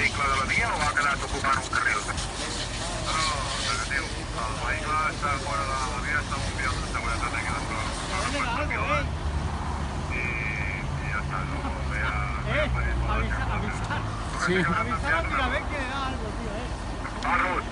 vehicle de la via o ha quedat ocupant un carril? No, negatiu. El vehicle està fora de la via, està un vial de seguretat aquí dentro. I ja està, no ve a... Avisar. Sí. Avisar últimamente que da algo, tío, Va, Ruth.